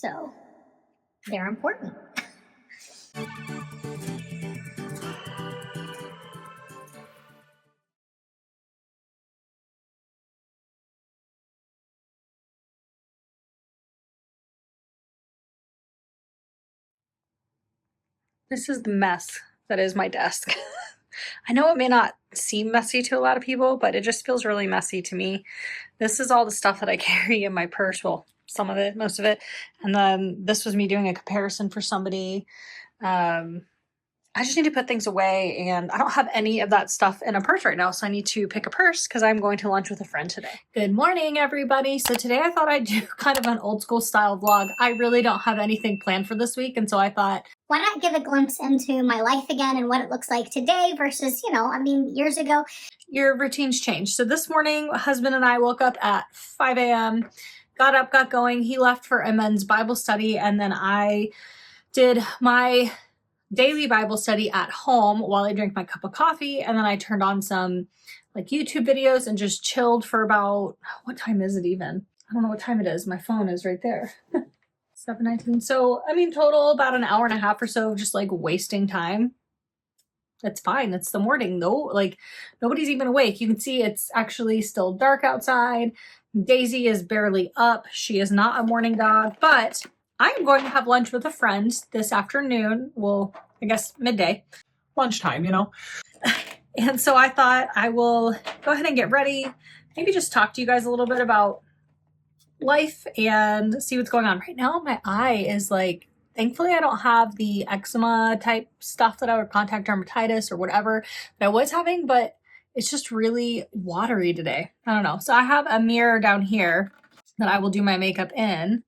So they're important. This is the mess that is my desk. I know it may not seem messy to a lot of people, but it just feels really messy to me. This is all the stuff that I carry in my purse. Well, some of it, most of it. And then this was me doing a comparison for somebody. I just need to put things away, and I don't have any of that stuff in a purse right now, so I need to pick a purse because I'm going to lunch with a friend today. Good morning, everybody. So today I thought I'd do kind of an old school style vlog. I really don't have anything planned for this week, and so I thought, why not give a glimpse into my life again and what it looks like today versus, years ago. Your routines change. So this morning, husband and I woke up at 5 a.m., got up, got going. He left for a men's Bible study, and then I did my daily Bible study at home while I drank my cup of coffee. And then I turned on some YouTube videos and just chilled for about, what time is it even? I don't know what time it is. My phone is right there. 7:19. So, total about an hour and a half or so of just wasting time. That's fine. It's the morning though. Nobody's even awake. You can see it's actually still dark outside. Daisy is barely up. She is not a morning dog, but I am going to have lunch with a friend this afternoon. Well, I guess midday. Lunchtime, And so I thought I will go ahead and get ready. Maybe just talk to you guys a little bit about life and see what's going on. Right now, my eye is thankfully I don't have the eczema type stuff that I would contact dermatitis or whatever that I was having, but it's just really watery today. I don't know. So I have a mirror down here that I will do my makeup in.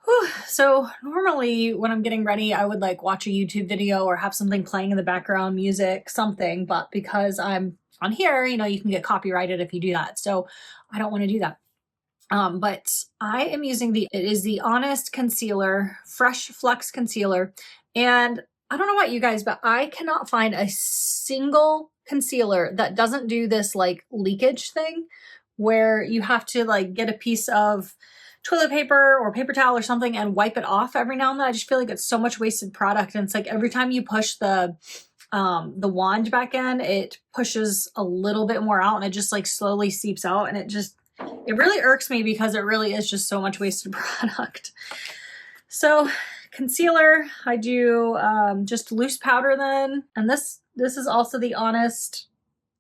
Whew. So normally when I'm getting ready, I would watch a YouTube video or have something playing in the background, music, something. But because I'm on here, you can get copyrighted if you do that. So I don't want to do that. But I am using it is the Honest Concealer, Fresh Flux Concealer. And I don't know about you guys, but I cannot find a single concealer that doesn't do this leakage thing where you have to get a piece of toilet paper or paper towel or something and wipe it off every now and then. I just feel like it's so much wasted product. And it's every time you push the wand back in, it pushes a little bit more out and it just slowly seeps out. And it really irks me because it really is just so much wasted product. So concealer, I do just loose powder then. And this is also the Honest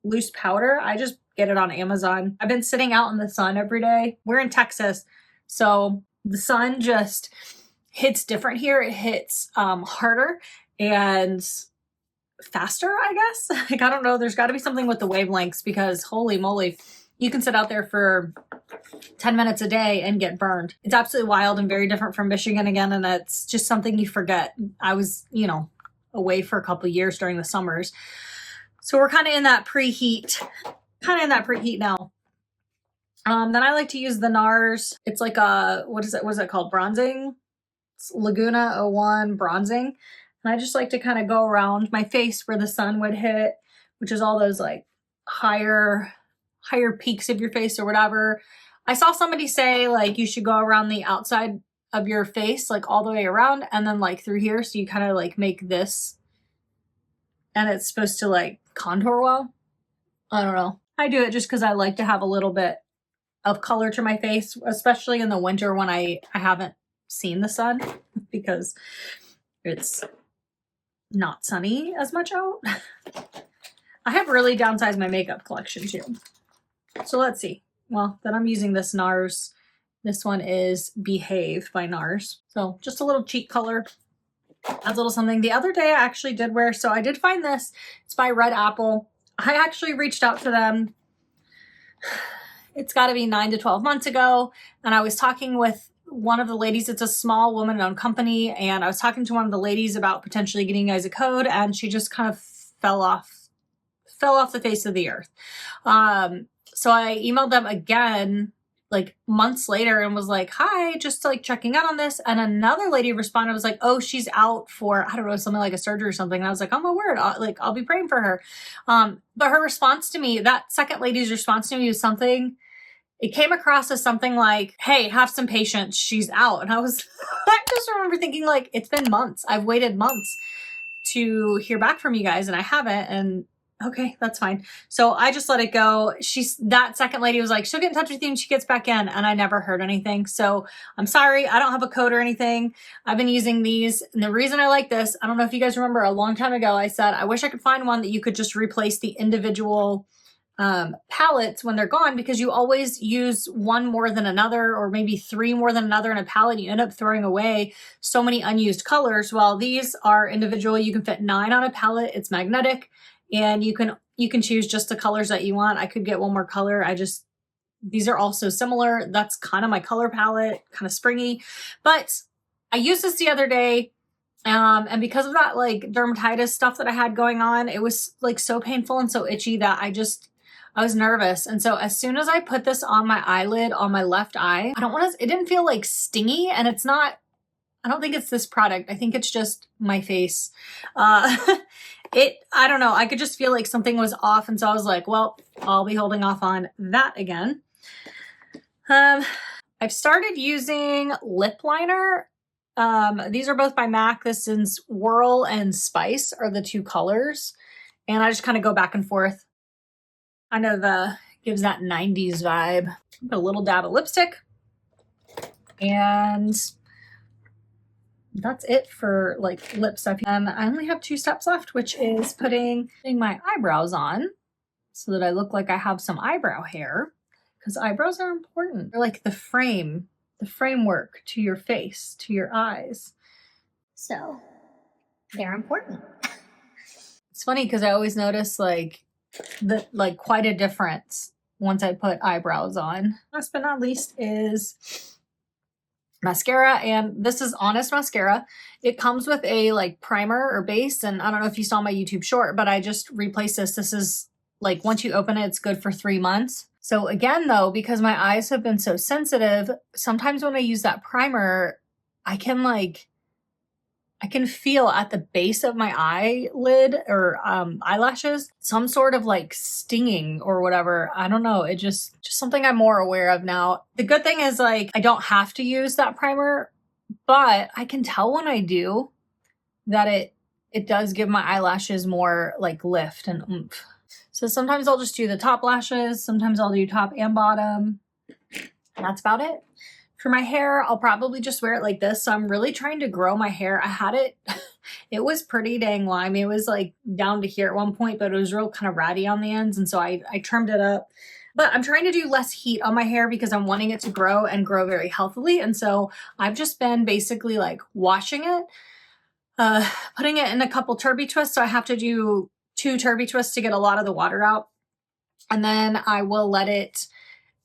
loose powder. I just get it on Amazon. I've been sitting out in the sun every day. We're in Texas, so the sun just hits different here. It hits harder and faster, I guess. I don't know. There's got to be something with the wavelengths because holy moly, you can sit out there for 10 minutes a day and get burned. It's absolutely wild and very different from Michigan again. And that's just something you forget. I was, away for a couple of years during the summers. So we're kind of in that preheat now. Then I like to use the NARS. It's what is it called? Bronzing? It's Laguna 01 bronzing. And I just like to kind of go around my face where the sun would hit, which is all those higher peaks of your face or whatever. I saw somebody say you should go around the outside of your face, all the way around and then through here. So you kind of make this and it's supposed to contour well. I don't know. I do it just because I like to have a little bit of color to my face, especially in the winter when I haven't seen the sun because it's not sunny as much out. I have really downsized my makeup collection too. So let's see. Well, then I'm using this NARS. This one is Behave by NARS. So just a little cheek color. Adds a little something. The other day I actually did wear, so I did find this. It's by Red Apple. I actually reached out to them. It's got to be 9 to 12 months ago. And I was talking with one of the ladies. It's a small woman-owned company. And I was talking to one of the ladies about potentially getting you guys a code. And she just kind of fell off the face of the earth. So I emailed them again months later and was hi, just checking out on this. And another lady responded, was oh, she's out for, I don't know, something like a surgery or something. And I was oh my word, I'll be praying for her. But her response to me, that second lady's response to me was something it came across as something like, hey, have some patience, she's out. And I was, I just remember thinking like, it's been months. I've waited months to hear back from you guys and I haven't. And okay, that's fine. So I just let it go. That second lady was like, she'll get in touch with you when she gets back in. And I never heard anything. So I'm sorry. I don't have a code or anything. I've been using these. And the reason I like this, I don't know if you guys remember a long time ago, I said, I wish I could find one that you could just replace the individual palettes when they're gone, because you always use one more than another, or maybe three more than another in a palette. You end up throwing away so many unused colors. Well, these are individual. You can fit 9 on a palette. It's magnetic, and you can choose just the colors that you want. I could get one more color. These are also similar. That's kind of my color palette, kind of springy. But I used this the other day. And because of that, like dermatitis stuff that I had going on, it was like so painful and so itchy that I was nervous. And so as soon as I put this on my eyelid, on my left eye, it didn't feel like stingy, and it's not, I don't think it's this product. I think it's just my face. I don't know. I could just feel like something was off. And so I was like, well, I'll be holding off on that again. I've started using lip liner. These are both by MAC. This is Whirl and Spice are the 2 colors. And I just kind of go back and forth. Kind of gives that 90s vibe. Put a little dab of lipstick. And that's it for like lip stuff. I only have 2 steps left, which is putting my eyebrows on so that I look like I have some eyebrow hair, because eyebrows are important. They're like the framework to your face, to your eyes. So they're important. It's funny because I always notice quite a difference once I put eyebrows on. Last but not least is mascara, and this is Honest Mascara. It comes with a like primer or base, and I don't know if you saw my YouTube short, but I just replaced this. This is like, once you open it, it's good for 3 months. So again, though, because my eyes have been so sensitive, sometimes when I use that primer, I can feel at the base of my eyelid or eyelashes some sort of like stinging or whatever. I don't know. It just something I'm more aware of now. The good thing is like I don't have to use that primer, but I can tell when I do that it does give my eyelashes more like lift and oomph. So sometimes I'll just do the top lashes. Sometimes I'll do top and bottom. That's about it. For my hair, I'll probably just wear it like this. So I'm really trying to grow my hair. I had it, it was pretty dang long. I mean, it was like down to here at one point, but it was real kind of ratty on the ends. And so I trimmed it up. But I'm trying to do less heat on my hair because I'm wanting it to grow and grow very healthily. And so I've just been basically like washing it, putting it in a couple turby twists. So I have to do 2 turby twists to get a lot of the water out. And then I will let it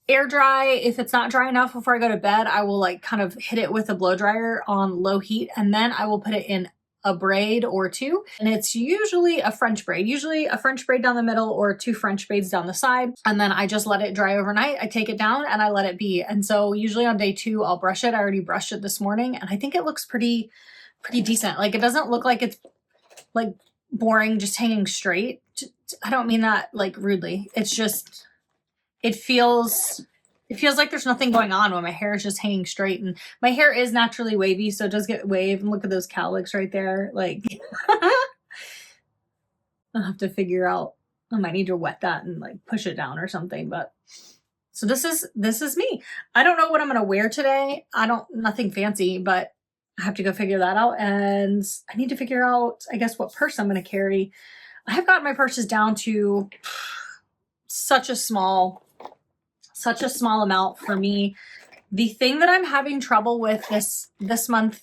air dry. If it's not dry enough before I go to bed, I will like kind of hit it with a blow dryer on low heat. And then I will put it in a braid or 2. And it's usually a French braid, down the middle or 2 French braids down the side. And then I just let it dry overnight. I take it down and I let it be. And so usually on day 2, I'll brush it. I already brushed it this morning and I think it looks pretty decent. Like it doesn't look like it's like boring, just hanging straight. I don't mean that like rudely. It's just, it feels like there's nothing going on when my hair is just hanging straight, and my hair is naturally wavy. So it does get wave, and look at those cowlicks right there. Like I'll have to figure out, I might need to wet that and like push it down or something. But so this is me. I don't know what I'm going to wear today. Nothing fancy, but I have to go figure that out. And I need to figure out, I guess, what purse I'm going to carry. I have gotten my purses down to such a small amount for me. The thing that I'm having trouble with this month,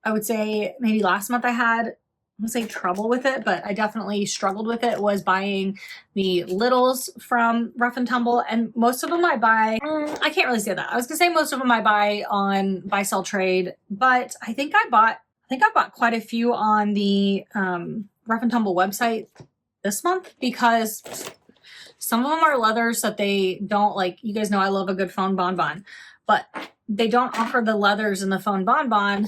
I would say maybe last month I wouldn't say trouble with it, but I definitely struggled with it, was buying the littles from Rough and Tumble. And most of them I buy, I can't really say that. I was gonna say most of them I buy on buy, sell, trade, but I think I bought quite a few on the Rough and Tumble website this month, because some of them are leathers that they don't like. You guys know I love a good phone bonbon, but they don't offer the leathers in the phone bonbon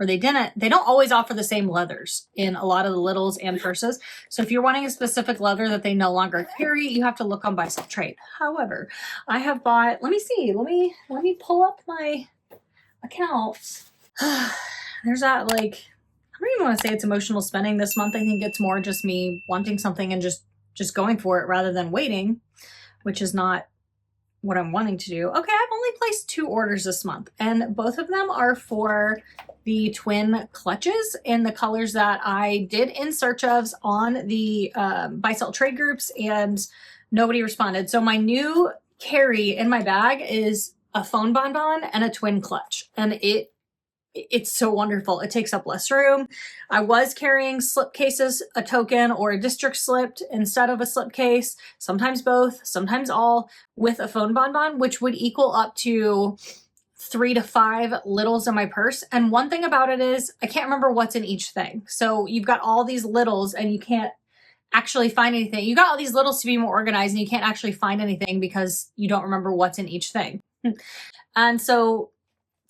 or they don't always offer the same leathers in a lot of the littles and purses. So if you're wanting a specific leather that they no longer carry, you have to look on Buy Sell Trade. However, I have bought, let me pull up my accounts. There's that, like, I don't even want to say it's emotional spending this month. I think it's more just me wanting something and just going for it rather than waiting, which is not what I'm wanting to do. Okay, I've only placed 2 orders this month, and both of them are for the twin clutches in the colors that I did in search of on the Buy Sell Trade groups, and nobody responded. So my new carry in my bag is a phone bonbon and a twin clutch, and it's so wonderful. It takes up less room. I was carrying slip cases, a token, or a district slipped instead of a slip case, sometimes both, sometimes all, with a phone bonbon, which would equal up to 3 to 5 littles in my purse. And one thing about it is I can't remember what's in each thing. So you've got all these littles and you can't actually find anything. You got all these littles to be more organized and you can't actually find anything because you don't remember what's in each thing. And so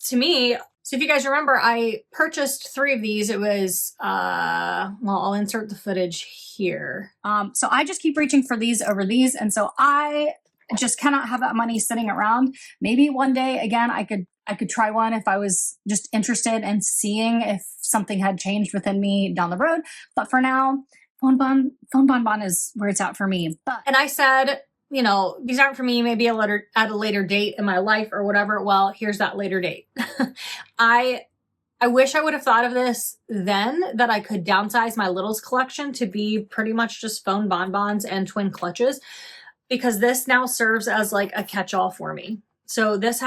to me, so if you guys remember, I purchased 3 of these. It was, well, I'll insert the footage here. So I just keep reaching for these over these. And so I just cannot have that money sitting around. Maybe one day, again, I could try one if I was just interested in seeing if something had changed within me down the road. But for now, phone bonbon is where it's at for me. And I said, you know, these aren't for me, maybe at a later date in my life or whatever. Well, here's that later date. I wish I would have thought of this then, that I could downsize my littles collection to be pretty much just phone bonbons and twin clutches, because this now serves as like a catch-all for me. So this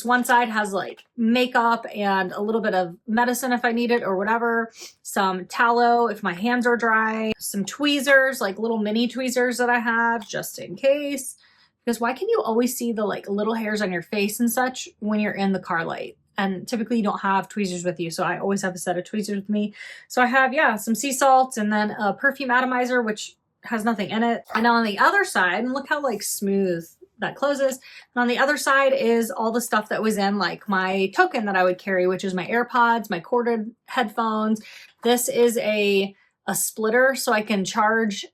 one side has like makeup and a little bit of medicine if I need it or whatever, some tallow if my hands are dry, some tweezers, like little mini tweezers that I have just in case. Because why can you always see the like little hairs on your face and such when you're in the car light? And typically you don't have tweezers with you. So I always have a set of tweezers with me. So I have, yeah, some sea salts and then a perfume atomizer, which has nothing in it. And on the other side, and look how like smooth that closes. And on the other side is all the stuff that was in like my token that I would carry, which is my AirPods, my corded headphones. This is a splitter so I can charge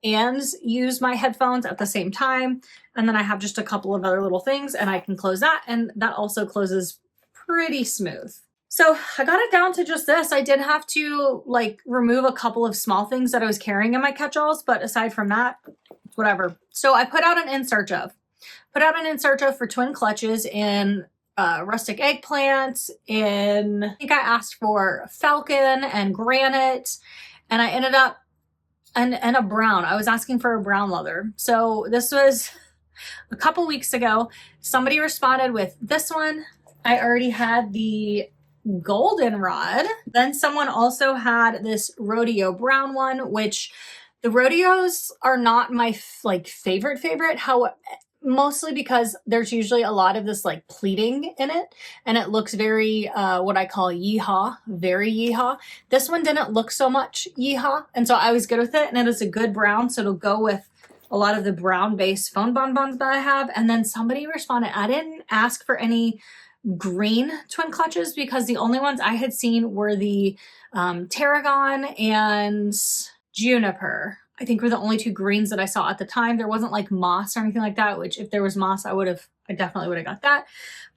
and use my headphones at the same time. And then I have just a couple of other little things and I can close that. And that also closes pretty smooth. So I got it down to just this. I did have to like remove a couple of small things that I was carrying in my catch-alls, but aside from that, whatever. So I put out an in search of for twin clutches in rustic eggplant, I think I asked for falcon and granite, and I ended up and a brown. I was asking for a brown leather. So this was a couple weeks ago. Somebody responded with this one. I already had the goldenrod. Then someone also had this rodeo brown one, which the rodeos are not my favorite. How mostly because there's usually a lot of this like pleating in it and it looks very what I call yeehaw, very yeehaw. This one didn't look so much yeehaw, and so I was good with it, and it is a good brown, so it'll go with a lot of the brown based phone bonbons that I have. And then somebody responded, I didn't ask for any green twin clutches because the only ones I had seen were the tarragon and juniper. I think were the only 2 greens that I saw at the time. There wasn't like moss or anything like that, which if there was moss, I definitely would have got that.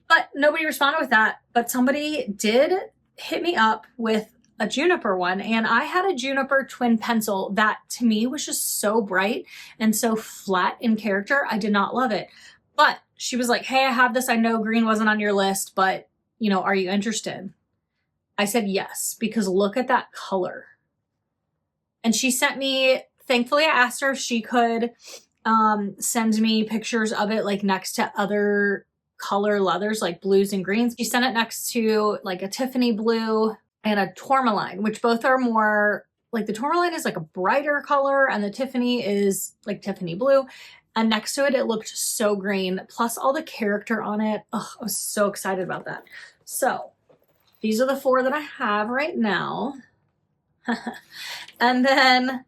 But nobody responded with that. But somebody did hit me up with a juniper one, and I had a juniper twin pencil that to me was just so bright and so flat in character. I did not love it. But she was like, hey, I have this. I know green wasn't on your list, but you know, are you interested? I said yes, because look at that color. And she sent me, thankfully I asked her if she could send me pictures of it like next to other color leathers like blues and greens. She sent it next to like a Tiffany blue and a tourmaline, which both are more like, the tourmaline is like a brighter color and the Tiffany is like Tiffany blue. And next to it, it looked so green, plus all the character on it. Oh, I was so excited about that. So these are the 4 that I have right now. And then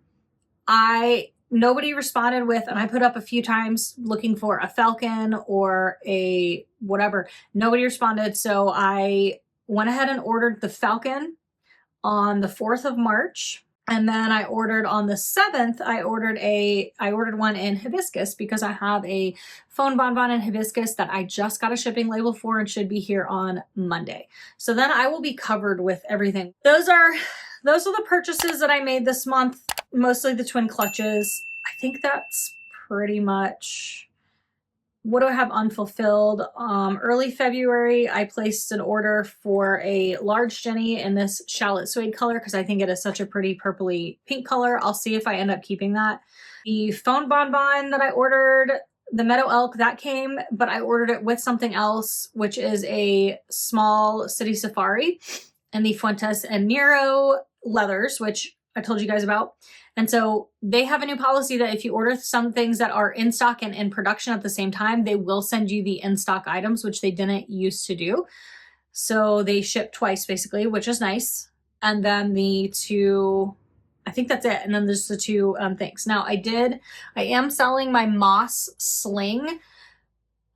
nobody responded with, and I put up a few times looking for a falcon or a whatever. Nobody responded. So I went ahead and ordered the Falcon on the 4th of March. And then I ordered on the 7th, I ordered one in hibiscus because I have a phone bonbon in hibiscus that I just got a shipping label for and should be here on Monday. So then I will be covered with everything. Those are the purchases that I made this month, mostly the twin clutches. I think that's pretty much. What do I have unfulfilled? Early February, I placed an order for a large Jenny in this shallot suede color because I think it is such a pretty purpley pink color. I'll see if I end up keeping that. The phone bonbon that I ordered, the Meadow Elk, that came, but I ordered it with something else, which is a small City Safari and the Fuentes and Nero leathers, which I told you guys about. And so they have a new policy that if you order some things that are in stock and in production at the same time, they will send you the in-stock items, which they didn't used to do. So they ship twice basically, which is nice. And then the two, I think that's it. And then there's the two things. Now I am selling my moss sling.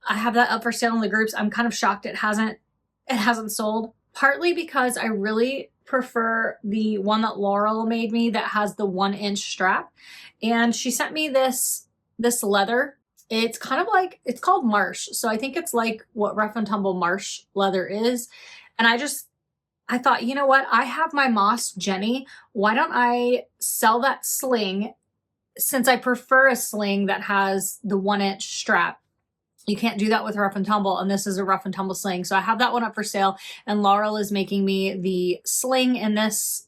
I have that up for sale in the groups. I'm kind of shocked it hasn't sold, partly because I really prefer the one that Laurel made me that has the 1-inch strap. And she sent me this leather. It's kind of like, it's called Marsh. So I think it's like what Rough and Tumble Marsh leather is. And I thought, you know what? I have my Moss Jenny. Why don't I sell that sling, since I prefer a sling that has the 1-inch strap? You can't do that with Rough and Tumble, and this is a Rough and Tumble sling. So I have that one up for sale, and Laurel is making me the sling in this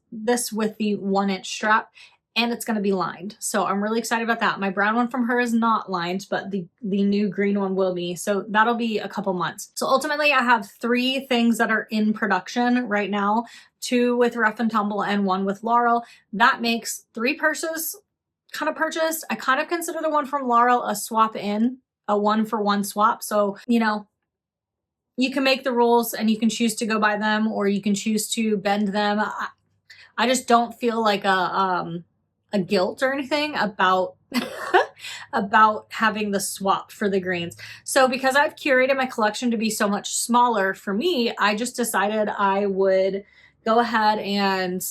with the 1-inch strap, and it's going to be lined. So I'm really excited about that. My brown one from her is not lined, but the new green one will be. So that'll be a couple months. So ultimately I have 3 things that are in production right now, 2 with Rough and Tumble and 1 with Laurel. That makes 3 purses kind of purchased. I kind of consider the one from Laurel a swap in, a 1-for-1 swap. So, you know, you can make the rules and you can choose to go by them or you can choose to bend them. I just don't feel like a guilt or anything about about having the swap for the greens. So because I've curated my collection to be so much smaller for me, I just decided I would go ahead and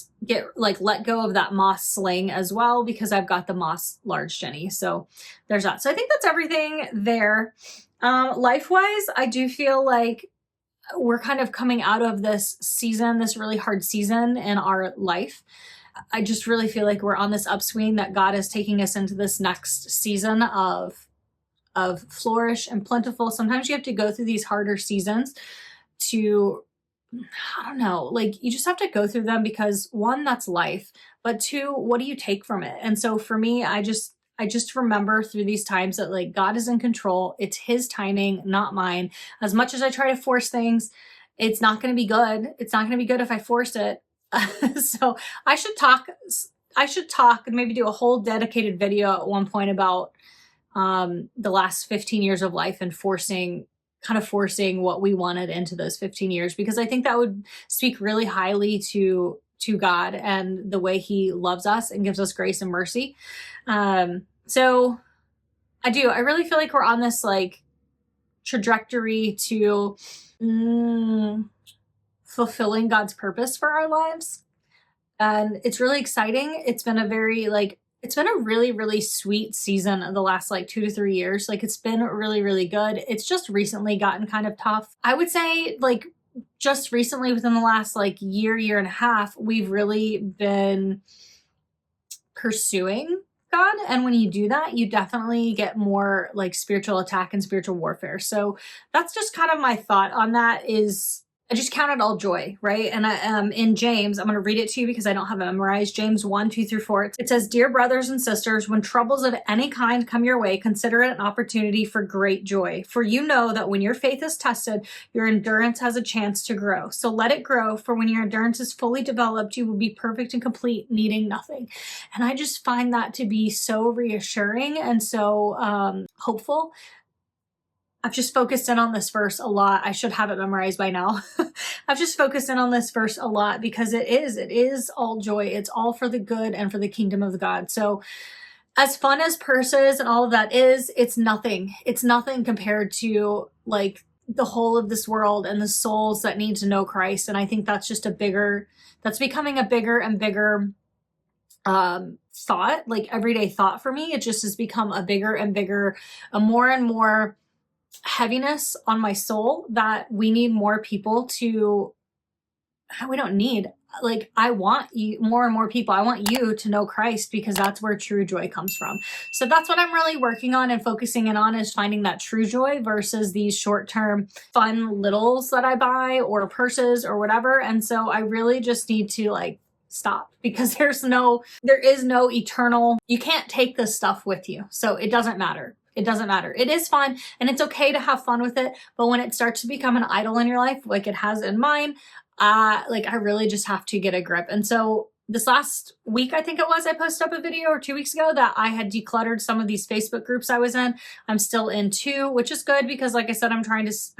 let go of that moss sling as well, because I've got the moss large Jenny. So there's that. So I think that's everything there. Life-wise, I do feel like we're kind of coming out of this season, this really hard season in our life. I just really feel like we're on this upswing, that God is taking us into this next season of flourish and plentiful. Sometimes you have to go through these harder seasons to, I don't know, like you just have to go through them because 1, that's life, but 2, what do you take from it? And so for me, I just remember through these times that like God is in control. It's his timing, not mine. As much as I try to force things, it's not going to be good. It's not going to be good if I force it. So I should talk and maybe do a whole dedicated video at one point about the last 15 years of life and forcing what we wanted into those 15 years, because I think that would speak really highly to God and the way he loves us and gives us grace and mercy. So I really feel like we're on this like trajectory to fulfilling God's purpose for our lives. And it's really exciting. It's been a really, really sweet season of the last 2 to 3 years. It's been really, really good. It's just recently gotten kind of tough. I would say just recently within the last year and a half, we've really been pursuing God. And when you do that, you definitely get more spiritual attack and spiritual warfare. So that's just kind of my thought on that is I just count it all joy, right? And in James, I'm going to read it to you because I don't have it memorized. James 1:2-4. It says, "Dear brothers and sisters, when troubles of any kind come your way, consider it an opportunity for great joy. For you know that when your faith is tested, your endurance has a chance to grow. So let it grow, for when your endurance is fully developed, you will be perfect and complete, needing nothing." And I just find that to be so reassuring and so hopeful. I've just focused in on this verse a lot. I should have it memorized by now. I've just focused in on this verse a lot because it is all joy. It's all for the good and for the kingdom of God. So as fun as purses and all of that is, it's nothing. It's nothing compared to the whole of this world and the souls that need to know Christ. And I think that's just that's becoming a bigger and bigger thought, like everyday thought for me. It just has become a bigger and bigger, a more and more heaviness on my soul that we need more people to, we don't need, like, I want you, more and more people, I want you to know Christ, because that's where true joy comes from. So that's what I'm really working on and focusing in on, is finding that true joy versus these short-term fun littles that I buy, or purses or whatever. And so I really just need to like stop, because there is no eternal, you can't take this stuff with you. So it doesn't matter. It doesn't matter. It is fun, and it's okay to have fun with it. But when it starts to become an idol in your life, like it has in mine, like I really just have to get a grip. And so this last week, I think it was, I posted up a video, or 2 weeks ago, that I had decluttered some of these Facebook groups I was in. I'm still in 2, which is good, because like I said, I'm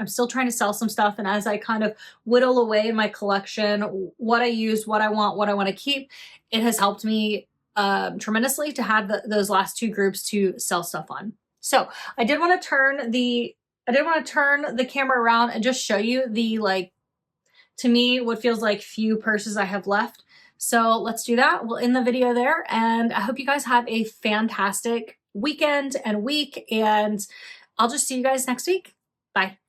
still trying to sell some stuff. And as I kind of whittle away in my collection, what I use, what I want to keep, it has helped me tremendously to have those last 2 groups to sell stuff on. So I did want to turn the camera around and just show you the, like, to me, what feels like few purses I have left. So let's do that. We'll end the video there, and I hope you guys have a fantastic weekend and week, and I'll just see you guys next week. Bye.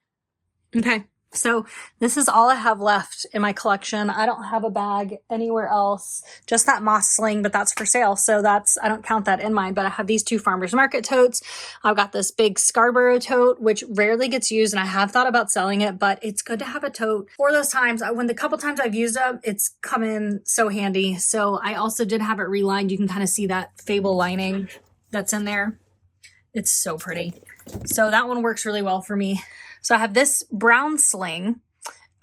Okay. So this is all I have left in my collection. I don't have a bag anywhere else, just that moss sling, but that's for sale. So I don't count that in mine, but I have these 2 farmers market totes. I've got this big Scarborough tote, which rarely gets used, and I have thought about selling it, but it's good to have a tote for those times. When the couple times I've used them, it's come in so handy. So I also did have it relined. You can kind of see that Fable lining that's in there. It's so pretty. So that one works really well for me. So I have this brown sling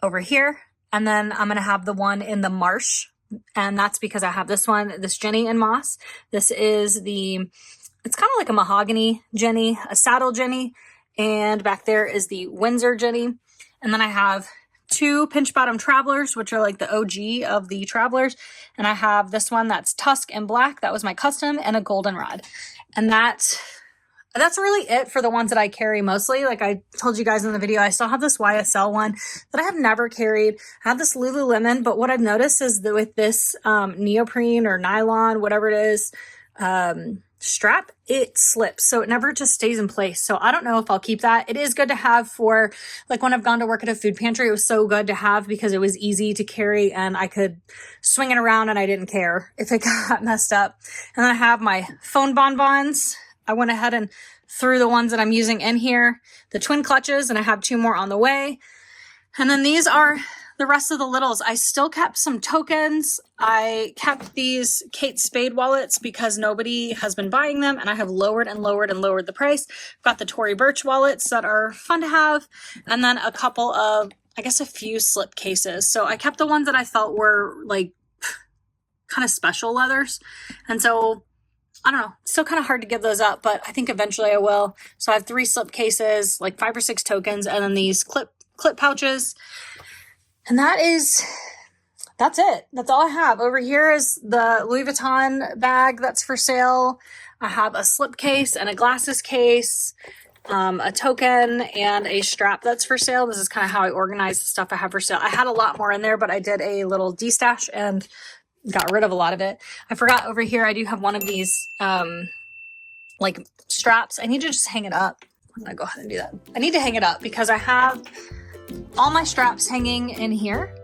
over here, and then I'm going to have the one in the marsh, and that's because I have this one, this Jenny and moss. This is it's kind of like a mahogany Jenny, a saddle Jenny, and back there is the Windsor Jenny. And then I have 2 pinch bottom travelers, which are like the OG of the travelers. And I have this one that's tusk and black. That was my custom, and a goldenrod. And that's really it for the ones that I carry mostly. Like I told you guys in the video, I still have this YSL one that I have never carried. I have this Lululemon, but what I've noticed is that with this neoprene or nylon, whatever it is, strap, it slips. So it never just stays in place. So I don't know if I'll keep that. It is good to have for, like, when I've gone to work at a food pantry, it was so good to have because it was easy to carry and I could swing it around and I didn't care if it got messed up. And then I have my phone bonbons. I went ahead and threw the ones that I'm using in here, the twin clutches, and I have 2 more on the way. And then these are the rest of the littles. I still kept some tokens. I kept these Kate Spade wallets because nobody has been buying them, and I have lowered and lowered and lowered the price. I've got the Tory Burch wallets that are fun to have, and then a couple of, I guess, a few slip cases. So I kept the ones that I felt were like kind of special leathers. And so I don't know, it's still kind of hard to give those up, but I think eventually I will. So I have 3 slip cases, like 5 or 6 tokens, and then these clip pouches. And that's it. That's all I have. Over here is the Louis Vuitton bag that's for sale. I have a slip case and a glasses case, a token, and a strap that's for sale. This is kind of how I organize the stuff I have for sale. I had a lot more in there, but I did a little de-stash and got rid of a lot of it. I forgot over here, I do have one of these, like straps. I need to just hang it up. I'm gonna go ahead and do that. I need to hang it up because I have all my straps hanging in here.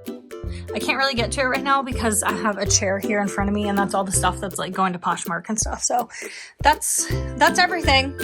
I can't really get to it right now because I have a chair here in front of me, and that's all the stuff that's like going to Poshmark and stuff. So that's everything.